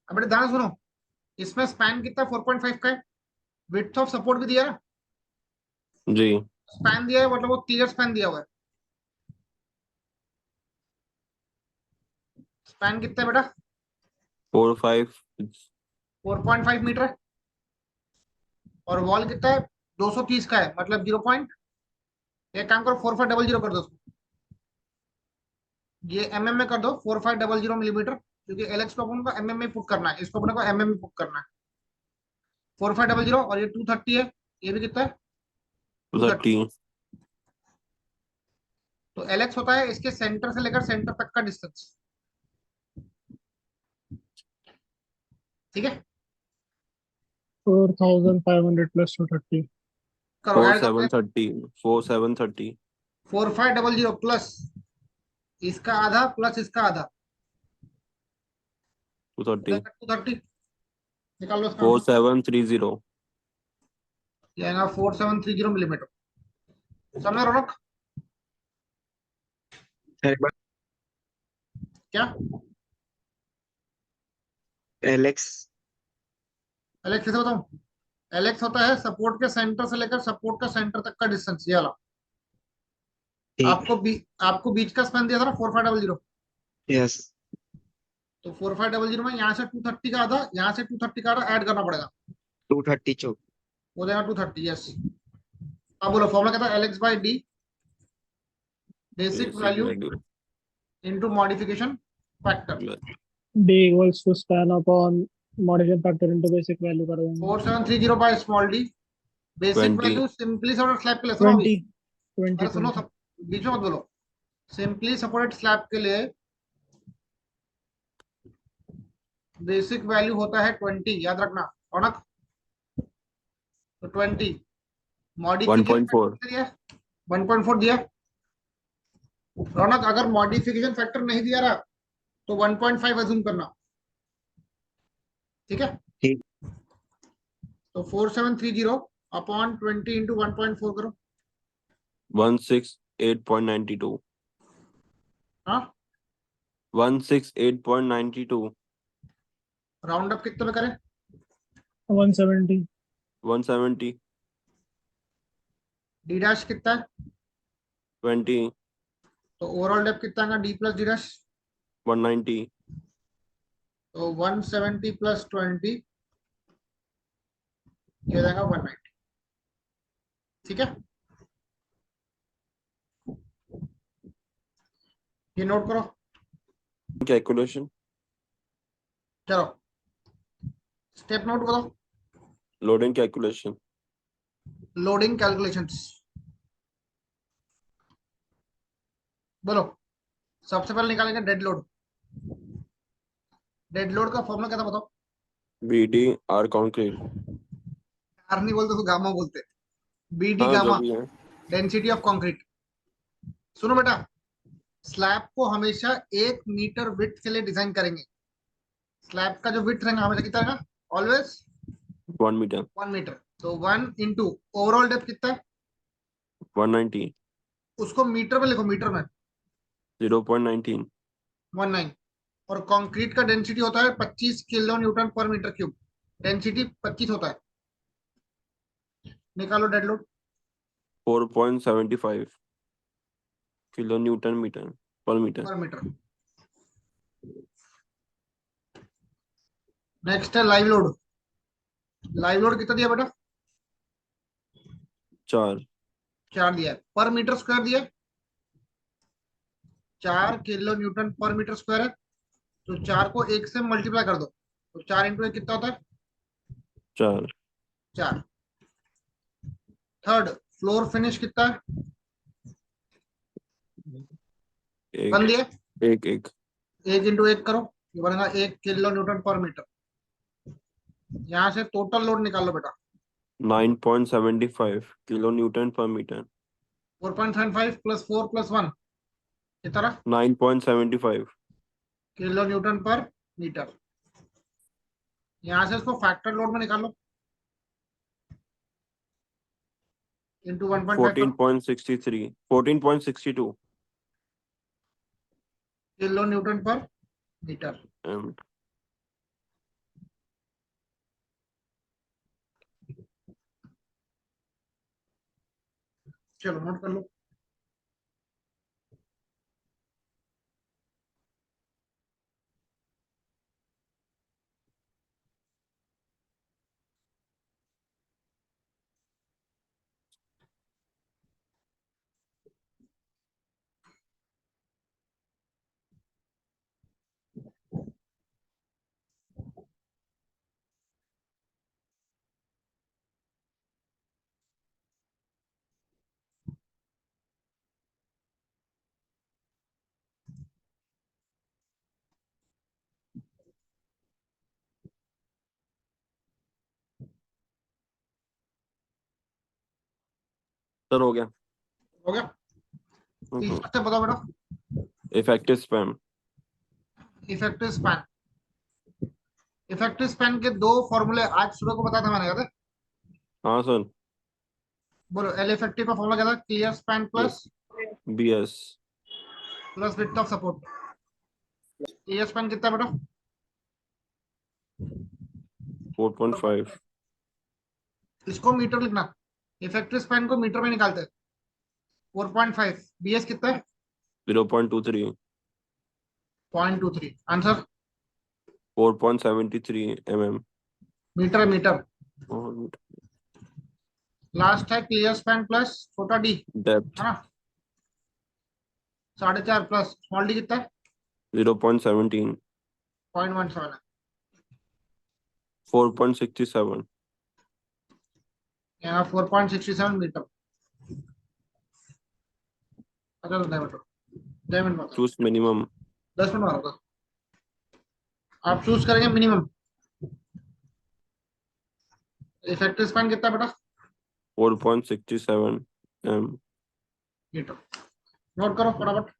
अब बेटा ध्यान सुनो, इसमें स्पैन कितना 4.5 का है, विड्थ ऑफ सपोर्ट भी दिया है, जी स्पैन दिया है मतलब वो क्लियर स्पैन दिया हुआ है। स्पैन कितना है बेटा 4.5 4.5 मीटर है, और वॉल कितना है 230 का है, मतलब 0 पॉइंट, एक काम करो 4500 कर दो उसको, ये एमएम में कर दो 4500 मिलीमीटर, क्योंकि एलएक्स को अपन को एमएम में पुट करना है, इसको अपन को एमएम में पुट करना है। 4500 और ये 230 है, ये भी कितना है 230। 230 तो एलएक्स होता है इसके सेंटर से लेकर सेंटर तक का डिस्टेंस, ठीक है। 4500 plus 230. करो ऐड करो 4730 4500 प्लस इसका आधा प्लस इसका आधा 230 230, निकाल लो इसका आंसर, 4730 ये आएगा 4730 मिलीमीटर। समझ रौनक एक बार क्या? एलेक्स एलेक्स कैसे बताऊं? एलेक्स होता है सपोर्ट के सेंटर से लेकर सपोर्ट का सेंटर तक का डिस्टेंस, ये वाला। ठीक आपको बीच का स्पैन दिया था ना 4500, यस तो 4500 में यहाँ से 230 का आधा, यहाँ से 230 का आधा ऐड करना पड़ेगा, 230 चौक हो जाएगा 230। यस, अब बोलो फॉर्मूला क्या था, L x by D basic value into modification factor. D equals to span upon modification factor into basic value कर देंगे. 4730 by small D, basic 20 value simply supported slab के लिए, सुनो अभी, 20 अरे सुनो सब बीच में मत बोलो, सिंपली सपोर्टेड स्लैब के लिए बेसिक वैल्यू होता है 20, याद रखना रौनक। तो 20 मॉडिफिकेशन 1.4 दिया, 1.4 दिया रौनक। अगर मॉडिफिकेशन फैक्टर नहीं दिया रहा तो 1.5 अज्यूम करना, ठीक है। ठीक तो 4730 अपॉन 20 इंटू 1.4 करो, 168.92 हाँ 168.92 राउंड अप कितने में करें, 170. 170 डी डैश कितना है, 20 तो ओवरऑल डेप्थ कितना है डी प्लस डी डैश, 190 तो 170 प्लस 20 ये हो जाएगा 190, ठीक है। ये नोट करो, कैलकुलेशन चलो स्टेप नोट करो, लोडिंग कैलकुलेशन लोडिंग कैलकुलेशंस। बोलो सबसे पहले निकालेंगे डेड लोड, डेड लोड का फॉर्मूला क्या था बताओ, BD आर कंक्रीट आर नहीं बोलते तो गामा बोलते, बीडी हाँ जो गामा भी है डेंसिटी ऑफ कंक्रीट। सुनो बेटा, स्लैब को हमेशा 1 मीटर विड्थ के लिए डिजाइन करेंगे, स्लैब का जो विड्थ रहेगा हमेशा कितना रहेगा, ऑलवेज 1 मीटर 1 मीटर। तो 1 इंटू ओवरऑल डेप्थ कितना है, 190 उसको मीटर में लिखो, मीटर में 0.19 19, और कंक्रीट का डेंसिटी होता है 25 kilo newton per metre cube, density 25 होता है, निकालो dead load 4.75 kilo newton metre per metre per metre. Next है लाइव लोड, लाइव लोड कितना दिया बेटा, 4 4 दिया है, पर मीटर स्क्वायर दिया है, 4 kilo newton per metre square है, तो 4 को 1 से मल्टीप्लाई कर दो, तो 4 इंटू 1 कितना होता है 4 4। थर्ड फ्लोर फिनिश कितना है, बन एक दिया, एक एक 1 इंटू 1 करो, ये बनेगा 1 किलो न्यूटन पर मीटर। यहाँ से टोटल लोड निकाल लो बेटा, 9.75 kilo newton per metre 4.75 plus 4 plus 1 कितना रहा? 9.75 किलो न्यूटन पर मीटर। यहाँ से इसको फैक्टर लोड में निकालो, into 1.5 14.63, 14.62 kilo newton per metre. m. चलो नोट कर लो। सर हो गया। हो गया। तीसरा स्टेप बताओ बेटा। Effective span. Effective span. Effective span के दो फॉर्मूले आज सुबह को बताया था मैंने, याद है? हाँ सर। बोलो। एल इफेक्टिव का फॉर्मूला क्या था? Clear span plus BS width of support. Clear span कितना है बेटा? 4.5 इसको मीटर लिखना। इफेक्टिव स्पैन को मीटर में निकालते हैं। 4.5। बीएस कितना है? 0.23 0.23। आंसर 4.73 mm मीटर है, मीटर। और लास्ट है क्लियर स्पैन प्लस छोटा डी, डेप्थ है ना? 4.5 प्लस स्मॉल डी कितना है? 0.17 0.17 है। 4.67 यहाँ 4.67 मीटर। अच्छा तो 10 मिनट बताओ। चूज मिनिमम 10 मिनट होगा। आप चूज करेंगे मिनिमम। इफेक्टिव स्पैन कितना है बेटा? 4.67 m मीटर। नोट करो फटाफट।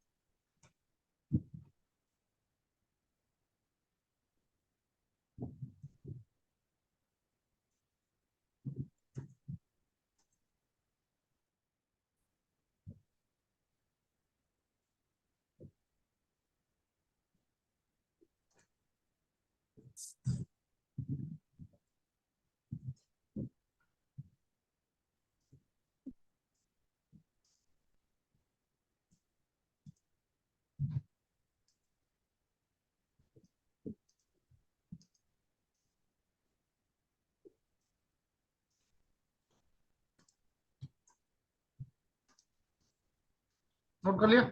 नोट कर लिया?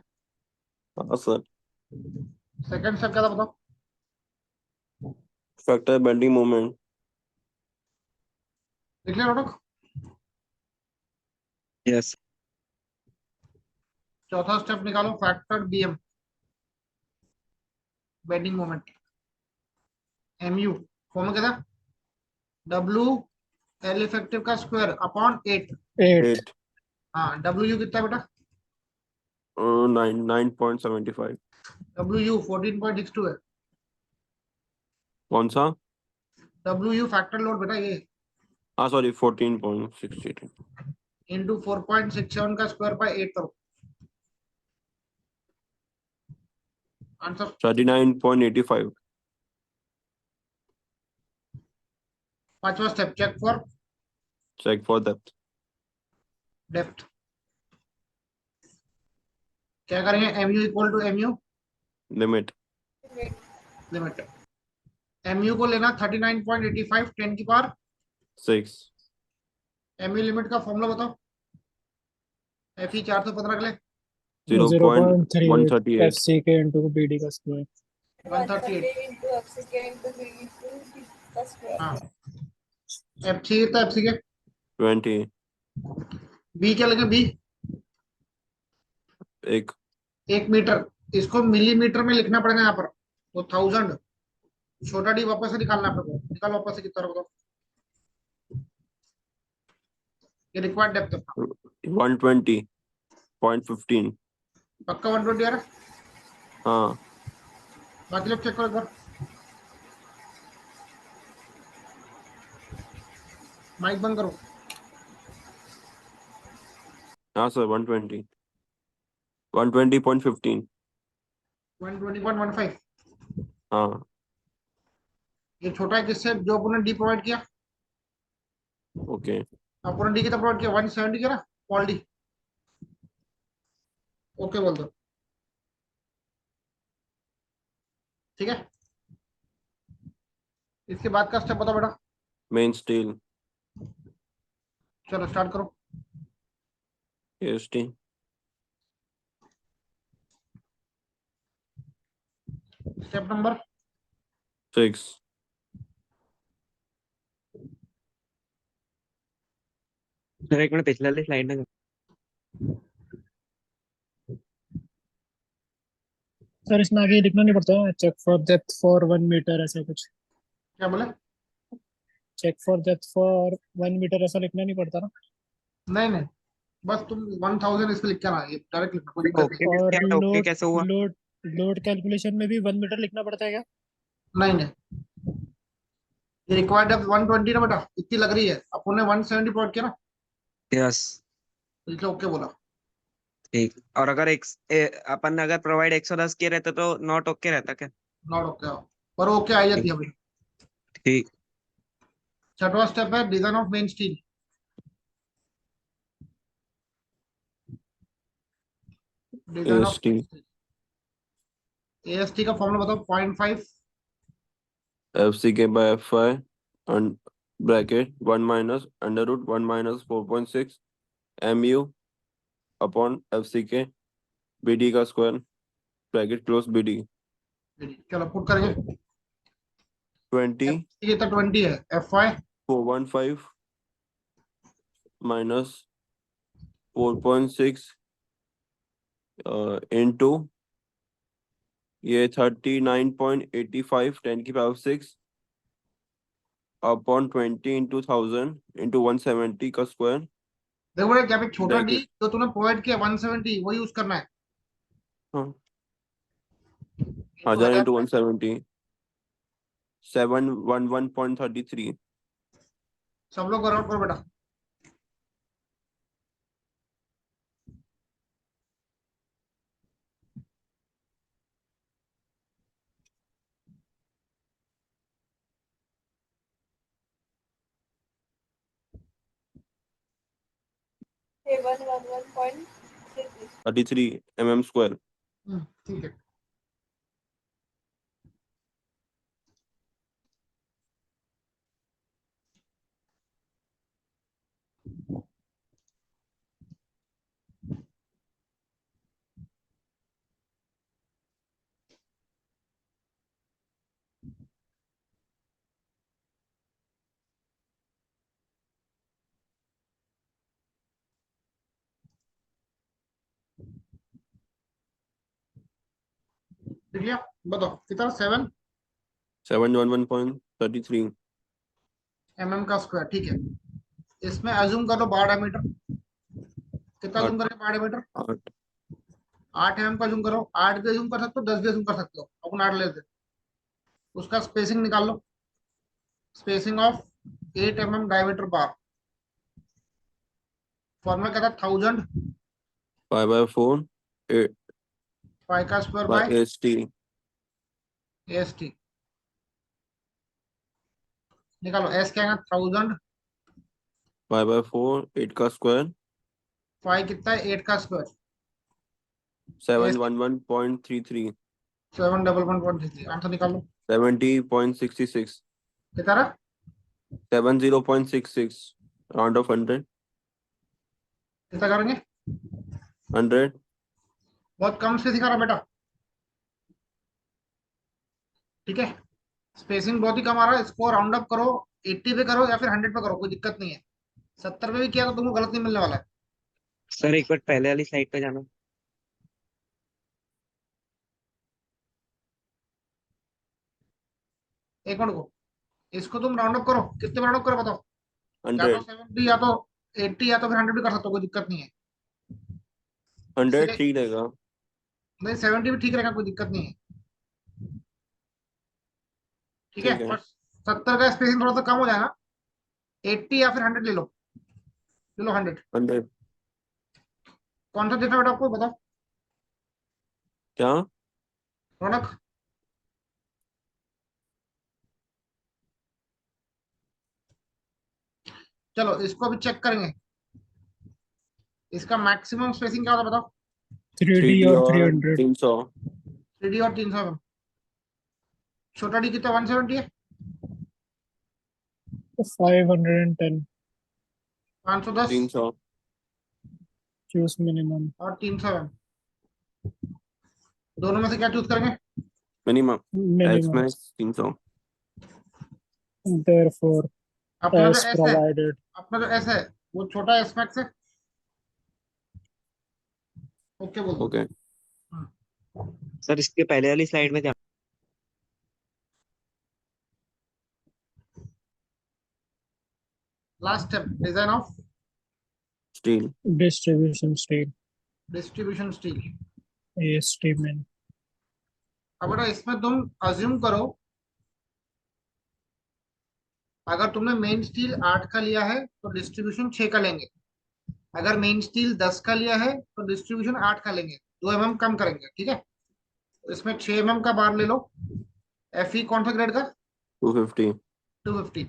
हाँ सर। सेकंड स्टेप क्या था बताओ? Factor bending moment. लिख लिया नोटक? यस। चौथा स्टेप निकालो, factor BM, bending moment. MU formula क्या था? डब्ल्यू एल इफेक्टिव का स्क्वायर अपॉन 8। 8. 8 हाँ, डब्ल्यू कितना है बेटा? 9.75 डब्ल्यू 14.62 है। कौन सा? डब्ल्यू फैक्टर लोड बेटा ये, हाँ सॉरी 14.62 इंटू 4.67 का स्क्वायर बाय 8 करो। आंसर 39.85 पांचवा step, check for check for depth. Depth. क्या करेंगे? MU equal to MU limit limit. MU को लेना 39.85 10 की पावर 6 एमयू लिमिट का फॉर्मूला बताओ। एफ ई 415 के लिए 0.38 0.138 FCK into BD का square. 138। into FCK into B into C का square. हाँ, एफ सी कितना? एफ सी के 20 बी क्या लगे? B 1 metre. इसको मिलीमीटर में लिखना पड़ेगा यहाँ पर, तो 1000। छोटा डी वापस से निकालना है आपको। निकालो वापस से कितना होगा ये रिक्वायर्ड डेप्थ अपना। 120.15 पक्का 120 आ रहा है? हाँ बाकी लोग चेक करो एक बार। माइक बंद करो। हाँ सर 120 120.15 120.15। हाँ ये छोटा है किससे जो अपन ने डी प्रोवाइड किया, ओके अपन ने डी कितना प्रोवाइड किया, 170 किया ना, पॉल डी। ओके बोल दो, ठीक है। इसके बाद का स्टेप बताओ बेटा। मेन स्टील चलो स्टार्ट करो। AST स्टेप नंबर 6 सर एक मिनट पिछले वाली स्लाइड में सर इसमें आगे लिखना नहीं पड़ता है, check for depth for 1 metre ऐसा कुछ? क्या बोले? Check for depth for 1 metre ऐसा लिखना नहीं पड़ता ना? नहीं नहीं, बस तुम 1000 इस पे लिख के आना, ये डायरेक्ट लिखना, कोई दिक्कत ओके और क्या ओके लोड कैसे हुआ? लोड लोड कैलकुलेशन में भी 1 मीटर लिखना पड़ता है क्या? नहीं। नहीं नहीं, ये रिक्वायर्ड डेप्थ 120 ना बेटा, इतनी लग रही है, अपन ने 170 प्लॉट किया ना, यस तो इसलिए ओके बोला। ठीक। और अगर अपन अगर प्रोवाइड 110 के रहते तो नॉट ओके रहता क्या? नॉट ओके, पर ओके आई जाती ठीक है अभी। ठीक। छठवां स्टेप है design of main steel. Design of AST AST का फॉर्मूला बताओ। 0.5 FCK by FI and bracket 1 minus under root 1 minus 4.6 MU upon FCK BD का स्क्वायर ब्रैकेट क्लोज BD चलो पुट करेंगे। 20 ये तो 20 है, एफ वाई 415 minus 4.6 into ये 39.85 10 की पावर 6 अपॉन 20 into 1000 into 170 का स्क्वायर देखो बेटा, क्या पे छोटा डी ब्रैकेट जो तूने प्रोवाइड किया 170 वही यूज करना है। हाँ ये तो 1000 है, into 170 711.33 सब लोग वर्कआउट करो बेटा। Say 111.6. 33 mm स्क्वायर ठीक है। लिख लिया, बताओ कितना, 7 711.33 का स्क्वायर, ठीक है। इसमें अज्यूम कर लो 12 डायमीटर, कितना अज्यूम 8 करेंगे 12 डायमीटर? 8 8 का अज्यूम करो, 8 भी अज्यूम कर सकते हो, 10 भी अज्यूम कर सकते हो, अपन 8 लेते हैं। उसका स्पेसिंग निकाल लो, spacing of 8 diameter bar. Formula क्या था, 1000 5/4 8 पाई का square by by ST S T. निकालो, एस क्या है, 1000, 5/4 8 का स्क्वायर फाइव कितना है, 8 का स्क्वायर, एस 711.33 711.33, आंसर निकाल लो। 70.66 कितना रहा? 70.66 round of 100 कितना करेंगे? 100 बहुत कम से सिखा रहा बेटा, ठीक है। स्पेसिंग बहुत ही कम आ रहा है, इसको राउंड अप करो, 80 पे करो या फिर 100 पे करो, कोई दिक्कत नहीं है। 70 पे भी किया तो तुमको गलत नहीं मिलने वाला है। सर एक बार पहले वाली स्लाइड पे जाना। एक मिनट को, इसको तुम राउंड अप करो, कितने राउंड अप करो बताओ? या तो 100 70 या तो 80 या तो फिर 100 भी कर सकते हो, कोई दिक्कत नहीं है। 100 इससे ठीक रहेगा नहीं, 70 भी ठीक रहेगा, कोई दिक्कत नहीं है, ठीक है। ठीक है पर 70 का स्पेसिंग थोड़ा सा कम हो जाएगा, 80 या फिर 100 ले लो, 100। 100 कौन सा दिख रहा है बेटा आपको, बताओ क्या? रौनक। चलो इसको अभी चेक करेंगे, इसका मैक्सिमम स्पेसिंग क्या होता है बताओ। 3D 3D और और 300. 300। 3D और 300 में छोटा डी कितना 170 है, 510. 510 300 Choose minimum. और 300 में, दोनों में से क्या चूज करेंगे। Minimum. X Minimum. Max 300। Therefore, अपना जो as एस है, provided. अपना जो एस है वो छोटा एस मैक्स है। ओके बोल दो। ओके। सर इसके पहले वाली स्लाइड में ध्यान। Last step, design of steel. Distribution style. Distribution steel. AST min. अब बेटा इसमें तुम अज्यूम करो, अगर तुमने मेन स्टील 8 का लिया है तो डिस्ट्रीब्यूशन 6 का लेंगे, अगर मेन स्टील 10 का लिया है तो डिस्ट्रीब्यूशन 8 का लेंगे, 2 mm कम करेंगे, ठीक है। तो इसमें 6 mm का बार ले लो। एफ कौन सा ग्रेड का, 250। 250।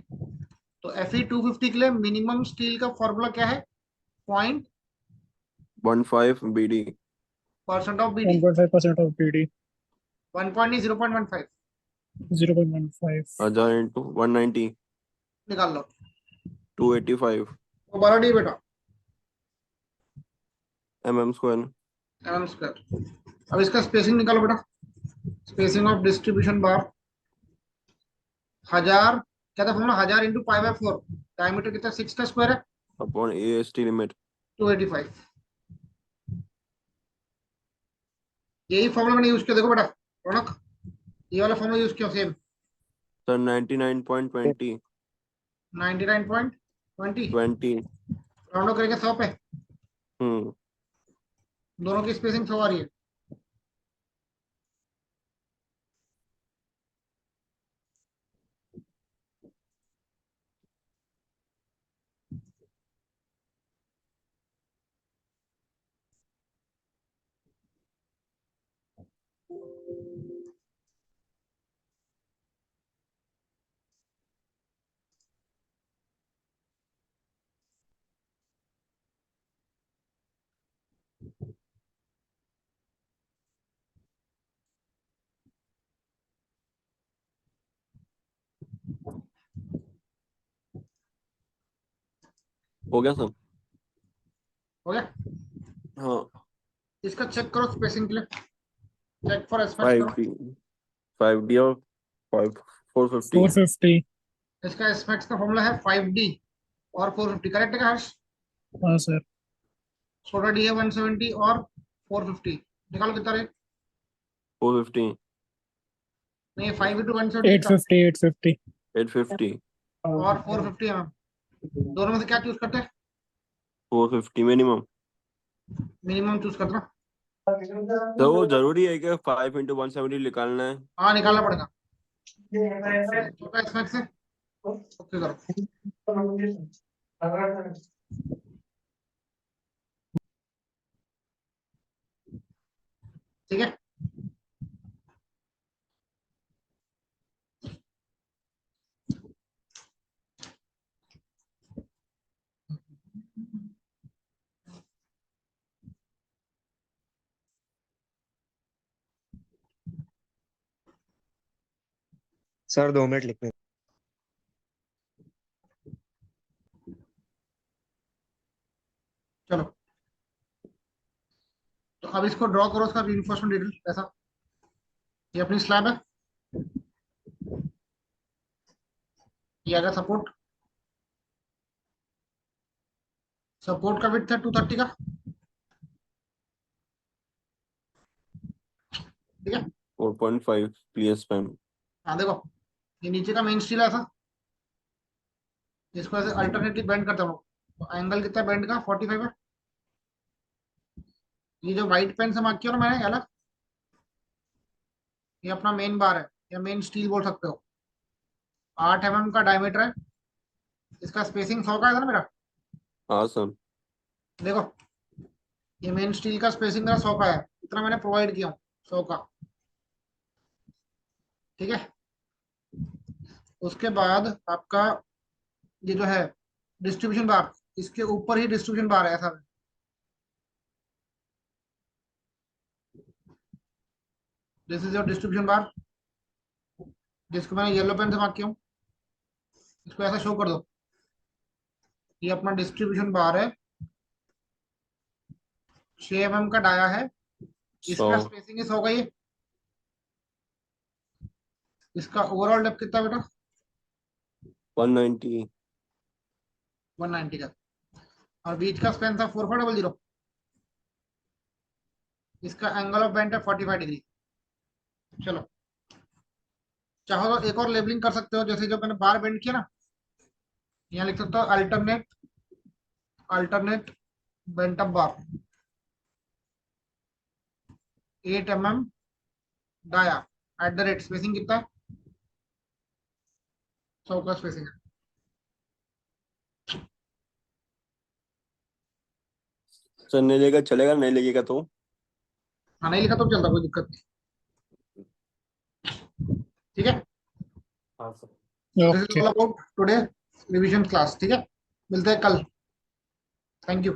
तो एफ 250 के लिए मिनिमम स्टील का फॉर्मूला क्या है, 15 BD। % Of BD, 1.5% of BD. 1 point नहीं 0.15 0.15. 1000 इंटू 190। निकाल लो। 285 तो 12 डी बेटा mm²। mm²। अब इसका स्पेसिंग निकालो बेटा, स्पेसिंग ऑफ डिस्ट्रीब्यूशन बार 1000, क्या था फॉर्मूला, 1000 इंटू π/4, डायमीटर कितना 6 का स्क्वायर है, अपॉन AST लिमिट। 285। यही फॉर्मूला मैंने यूज किया, देखो बेटा रौनक, ये वाला फॉर्मूला यूज किया सेम, सर 99.20। 99.20 20। राउंड ऑफ करेंगे 100 पे, हम्म। दोनों की स्पेसिंग 100 आ रही है। हो गया सर। हो गया, हाँ। इसका चेक करो स्पेसिंग के लिए, चेक फॉर एस्पेक्ट करो। 5D। 5D और 450। 450. इसका एस्पेक्ट का फॉर्मूला है 5D और 450, करेक्ट है क्या हर्ष। हाँ सर. छोटा डी है 170 और 450, निकालो कितना रहे। 450। नहीं 5 इंटू 170 850. 850. 850। और 450 दोनों में से क्या चूज करते हैं, 450 मिनिमम। मिनिमम चूज करते हैं। तो वो जरूरी है कि 5 इंटू 170 निकालना है। हाँ निकालना पड़ेगा, छोटा एस्पेक्ट से ओके करो। ठीक है, सर 2 मिनट लिखने। चलो तो अब इसको ड्रॉ करो, उसका रीइंफोर्समेंट डिटेल ऐसा, ये अपनी स्लैब है, ये आएगा सपोर्ट, सपोर्ट का विड्थ है 230 का, ठीक है। 4.5 क्लियर स्पैन। हाँ देखो, ये नीचे का मेन स्टील है ऐसा, इसको ऐसे अल्टरनेटली बेंड करता हूँ, तो एंगल कितना बेंड का 45 है। ये जो व्हाइट पेन से मार्क किया ना मैंने अलग, ये अपना मेन बार है या मेन स्टील बोल सकते हो, 8 mm का डायमीटर है, इसका स्पेसिंग 100 का है ना मेरा, हाँ सर। देखो ये मेन स्टील का स्पेसिंग मेरा 100 का है, इतना मैंने प्रोवाइड किया हूँ 100 का, ठीक है। उसके बाद आपका ये जो है डिस्ट्रीब्यूशन बार, इसके ऊपर ही डिस्ट्रीब्यूशन बार है ऐसा, दिस इज योर डिस्ट्रीब्यूशन बार, जिसको मैंने येलो पेन से मार्क किया हूँ। इसको ऐसा शो कर दो, ये अपना डिस्ट्रीब्यूशन बार है, 6 mm का डाया है, इसका 100 स्पेसिंग है 100 का, ये इसका ओवरऑल डेप्थ कितना बेटा, 190 190 का, और बीच का स्पेन था 4400, इसका एंगल ऑफ बेंड है 45 डिग्री। चलो, चाहो तो एक और लेबलिंग कर सकते हो, जैसे जो मैंने बार बेंड किया ना, यहाँ लिख सकते हो alternate, alternate bent up bar 8 mm dia at the rate, spacing कितना है 100 का स्पेसिंग है। सर नहीं लेगा चलेगा, नहीं लगेगा तो? हाँ, नहीं लिखा तो चलता, कोई दिक्कत नहीं, ठीक है। हाँ sir. This is Okay. All about today revision class, ठीक है, मिलते हैं कल, थैंक यू।